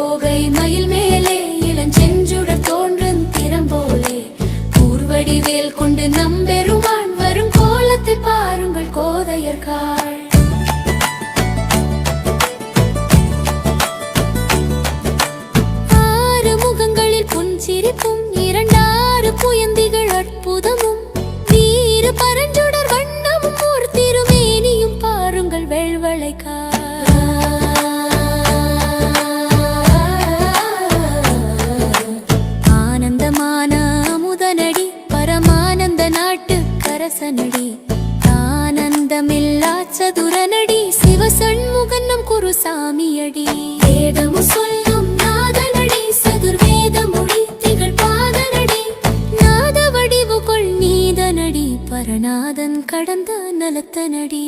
தோகை மயில் மேலே இளஞ்செஞ்சுடர் தோன்றும் திறம்போலே கூர்வடிவேல் கொண்டு நம்பெருமான் வரும் கோலத்தை பாருங்கள் கோதையர்காள். ஆறு முகங்களில் புன்சிரிப்பும் இரண்டாறு புயந்திகள் அற்புதமும் வீறு பரஞ்சுடர் வண்ணமும் ஒரு திருமேனியும் பாருங்கள் வெள்வளைக்காள். ஆனந்தமான அமுதனடி பரமானந்த நாட்டு கரசனடி ஆனந்தமில்லா சதுரனடி சிவசண்முகன்னம் குருசாமியடி வேதமு சொல்லும் நாதனடி சதுர்வேதமுடி திகழ் பாதனடி நாத வடிவுகொள் நீதனடி பரநாதன் கடந்த நலத்தனடி.